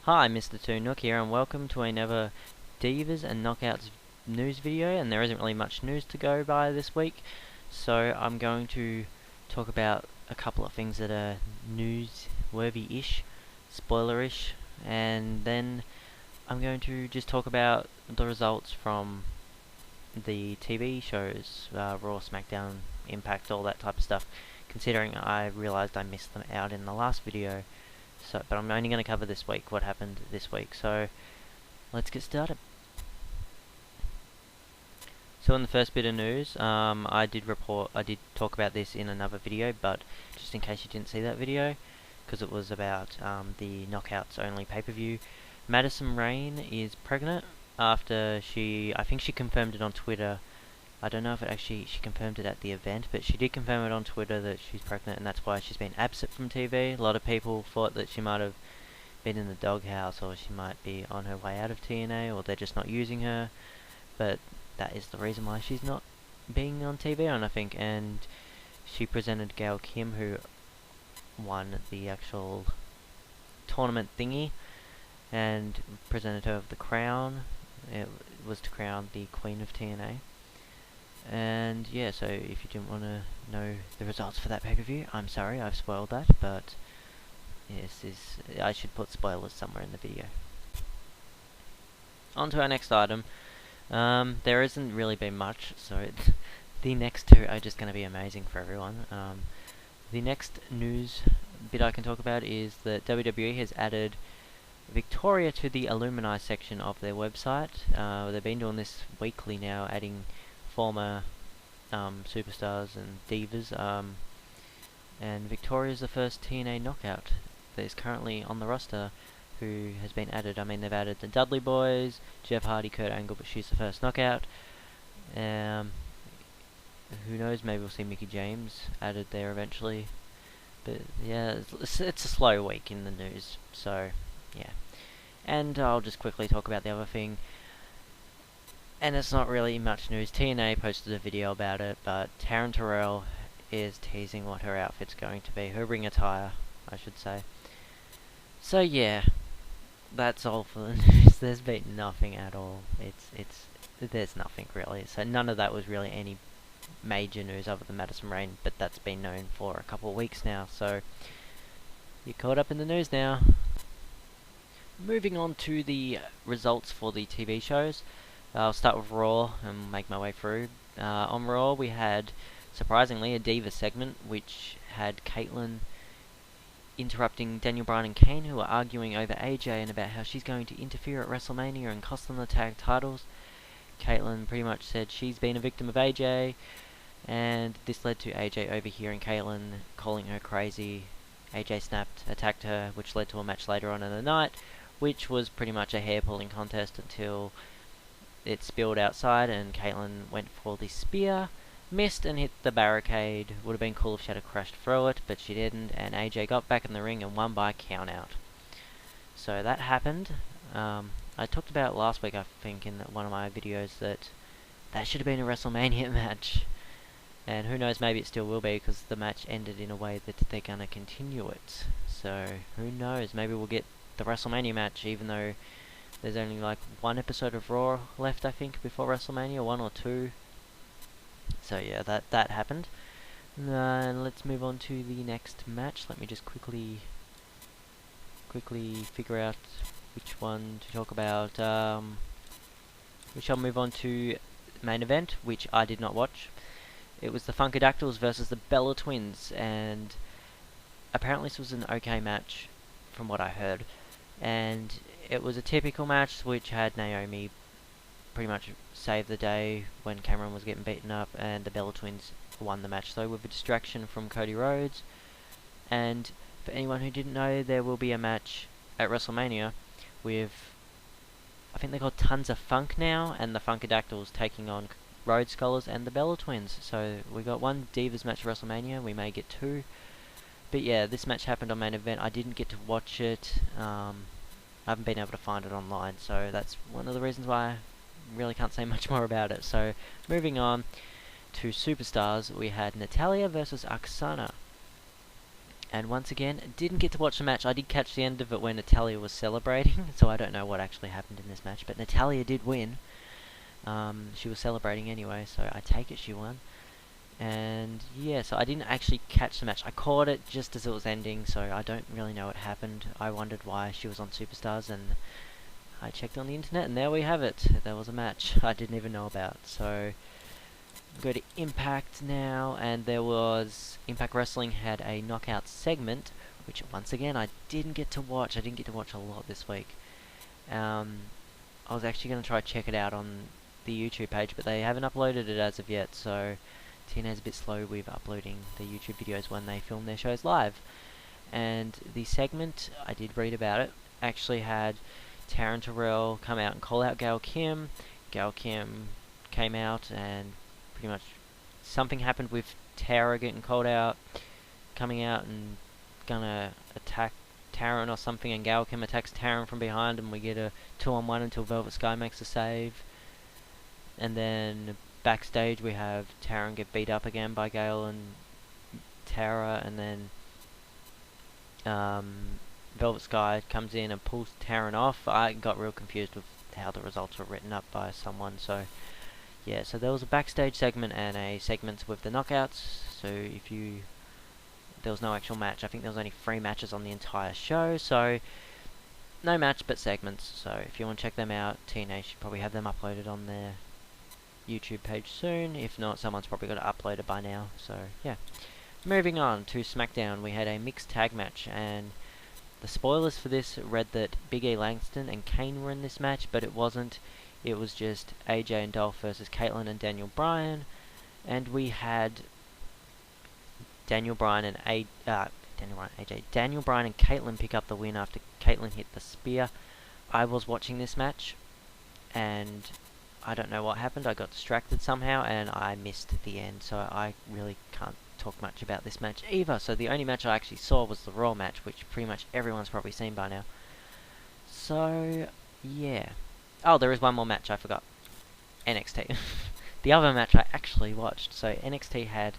Hi, Mr. 2 Nook here, and welcome to another Divas and Knockouts news video. And there isn't really much news to go by this week, so I'm going to talk about a couple of things that are news-worthy-ish, spoiler-ish, and then I'm going to just talk about the results from the TV shows, Raw, Smackdown, Impact, all that type of stuff, considering I realised I missed them out in the last video. But I'm only going to cover this week, what happened this week, so let's get started. So in the first bit of news, I did talk about this in another video, but just in case you didn't see that video, because it was about the Knockouts only pay-per-view, Madison Rayne is pregnant after I think she confirmed it on Twitter. I don't know if she confirmed it at the event, but she did confirm it on Twitter that she's pregnant, and that's why she's been absent from TV. A lot of people thought that she might have been in the doghouse, or she might be on her way out of TNA, or they're just not using her, but that is the reason why she's not being on TV, I think. And she presented Gail Kim, who won the actual tournament thingy, and presented her with the crown. It was to crown the Queen of TNA. And yeah, so if you didn't want to know the results for that pay-per-view, I'm sorry, I've spoiled that, but yes, I should put spoilers somewhere in the video. On to our next item. There hasn't really been much, so the next two are just going to be amazing for everyone. The next news bit I can talk about is that WWE has added Victoria to the Alumni section of their website. They've been doing this weekly now, adding former superstars and divas, and Victoria is the first TNA knockout that is currently on the roster who has been added. I mean, they've added the Dudley Boys, Jeff Hardy, Kurt Angle, but she's the first knockout. Who knows, maybe we'll see Mickie James added there eventually. But yeah, it's a slow week in the news, so yeah. And I'll just quickly talk about the other thing. And it's not really much news. TNA posted a video about it, but Taryn Terrell is teasing what her outfit's going to be. Her ring attire, I should say. So yeah, that's all for the news. There's been nothing at all. There's nothing really. So none of that was really any major news other than Madison Rayne, but that's been known for a couple of weeks now. So you're caught up in the news now. Moving on to the results for the TV shows. I'll start with Raw and make my way through. On Raw, we had, surprisingly, a Diva segment, which had Kaitlyn interrupting Daniel Bryan and Kane, who were arguing over AJ and about how she's going to interfere at WrestleMania and cost them the tag titles. Kaitlyn pretty much said she's been a victim of AJ, and this led to AJ overhearing Kaitlyn, calling her crazy. AJ snapped, attacked her, which led to a match later on in the night, which was pretty much a hair-pulling contest until it spilled outside and Kaitlyn went for the spear, missed and hit the barricade. Would have been cool if she had crashed through it, but she didn't, and AJ got back in the ring and won by count out. So that happened. I talked about last week, I think, in one of my videos, that should have been a WrestleMania match. And who knows, maybe it still will be, because the match ended in a way that they're going to continue it. So who knows, maybe we'll get the WrestleMania match, even though there's only like one episode of Raw left, I think, before WrestleMania, 1 or 2. So yeah, that happened. And let's move on to the next match. Let me just quickly figure out which one to talk about. We shall move on to main event, which I did not watch. It was the Funkadactyls versus the Bella Twins, and apparently this was an okay match from what I heard. And it was a typical match which had Naomi pretty much save the day when Cameron was getting beaten up, and the Bella Twins won the match though with a distraction from Cody Rhodes. And for anyone who didn't know, there will be a match at WrestleMania with, I think they're called Tons of Funk now, and the Funkadactyls taking on Rhodes Scholars and the Bella Twins. So we got one Divas match at WrestleMania, we may get two. But yeah, this match happened on main event. I didn't get to watch it. I haven't been able to find it online, so that's one of the reasons why I really can't say much more about it. So moving on to Superstars, we had Natalya versus Oksana. And once again, didn't get to watch the match. I did catch the end of it when Natalya was celebrating, so I don't know what actually happened in this match, but Natalya did win. She was celebrating anyway, so I take it she won. And yeah, so I didn't actually catch the match. I caught it just as it was ending, so I don't really know what happened. I wondered why she was on Superstars, and I checked on the internet, and there we have it. There was a match I didn't even know about. So go to Impact now, and there was Impact Wrestling had a knockout segment, which once again I didn't get to watch. I didn't get to watch a lot this week. I was actually going to try to check it out on the YouTube page, but they haven't uploaded it as of yet, so TNA's a bit slow with uploading the YouTube videos when they film their shows live. And the segment, I did read about it, actually had Taryn Terrell come out and call out Gail Kim. Gail Kim came out and pretty much something happened with Tara getting called out, coming out and gonna attack Taryn or something, and Gail Kim attacks Taryn from behind, and we get a 2-on-1 until Velvet Sky makes a save. And then backstage we have Taryn get beat up again by Gail and Tara, and then Velvet Sky comes in and pulls Taryn off. I got real confused with how the results were written up by someone, so yeah, so there was a backstage segment and a segment with the knockouts. So there was no actual match. I think there was only 3 matches on the entire show, so no match but segments. So if you want to check them out, TNA should probably have them uploaded on their YouTube page soon. If not, someone's probably got to upload it by now. So yeah, moving on to Smackdown, we had a mixed tag match, and the spoilers for this read that Big E Langston and Kane were in this match, but it wasn't. It was just AJ and Dolph versus Kaitlyn and Daniel Bryan, and we had Daniel Bryan and Kaitlyn pick up the win after Kaitlyn hit the spear. I was watching this match, and I don't know what happened. I got distracted somehow, and I missed the end, so I really can't talk much about this match either. So the only match I actually saw was the Raw match, which pretty much everyone's probably seen by now. So yeah. Oh, there is one more match I forgot. NXT. The other match I actually watched. So NXT had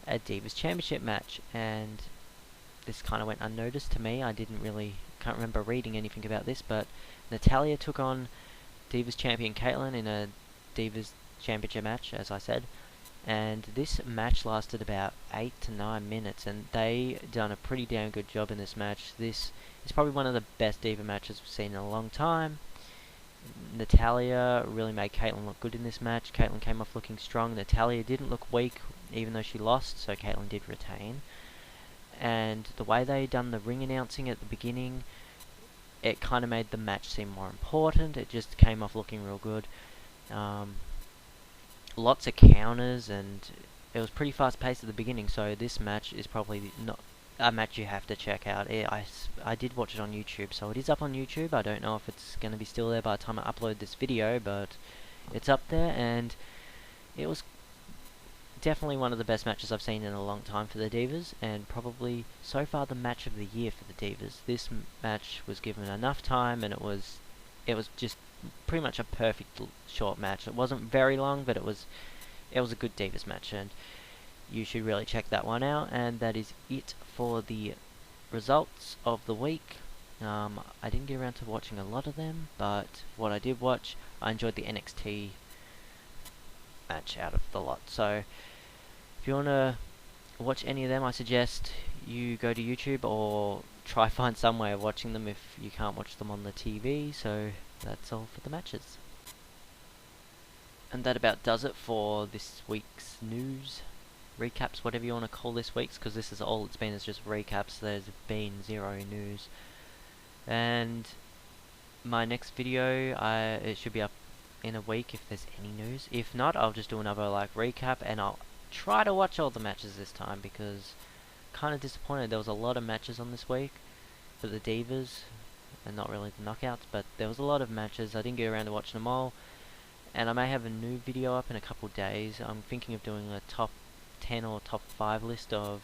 a Divas Championship match, and this kind of went unnoticed to me. Can't remember reading anything about this, but Natalya took on Divas Champion Kaitlyn in a Divas Championship match, as I said. And this match lasted about 8 to 9 minutes, and they done a pretty damn good job in this match. This is probably one of the best Diva matches we've seen in a long time. Natalya really made Kaitlyn look good in this match. Kaitlyn came off looking strong. Natalya didn't look weak, even though she lost, so Kaitlyn did retain. And the way they done the ring announcing at the beginning, it kind of made the match seem more important. It just came off looking real good. Lots of counters, and it was pretty fast paced at the beginning, so this match is probably not a match you have to check out. I did watch it on YouTube, so it is up on YouTube. I don't know if it's going to be still there by the time I upload this video, but it's up there, and it was definitely one of the best matches I've seen in a long time for the Divas, and probably so far the match of the year for the Divas. This match was given enough time, and it was just pretty much a perfect short match. It wasn't very long, but it was a good Divas match, and you should really check that one out. And that is it for the results of the week. I didn't get around to watching a lot of them, but what I did watch, I enjoyed the NXT match out of the lot. So if you want to watch any of them, I suggest you go to YouTube or try find some way of watching them if you can't watch them on the TV. So that's all for the matches. And that about does it for this week's news. Recaps, whatever you want to call this week's, because this is all it's been, is just recaps. There's been zero news. And my next video, it should be up in a week if there's any news. If not, I'll just do another recap, and I'll try to watch all the matches this time, because kind of disappointed. There was a lot of matches on this week for the Divas, and not really the Knockouts, but there was a lot of matches. I didn't get around to watching them all, and I may have a new video up in a couple days. I'm thinking of doing a top 10 or top 5 list of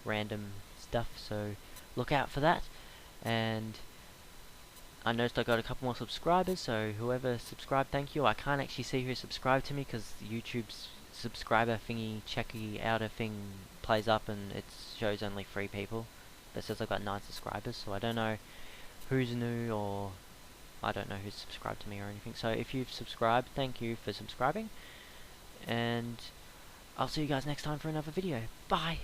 random stuff, so look out for that. And I noticed I got a couple more subscribers, so whoever subscribed, thank you. I can't actually see who subscribed to me because YouTube's subscriber thingy checky outer thing plays up and it shows only 3 people. But it says I've got 9 subscribers, so I don't know who's new, or I don't know who's subscribed to me or anything. So if you've subscribed, thank you for subscribing, and I'll see you guys next time for another video. Bye!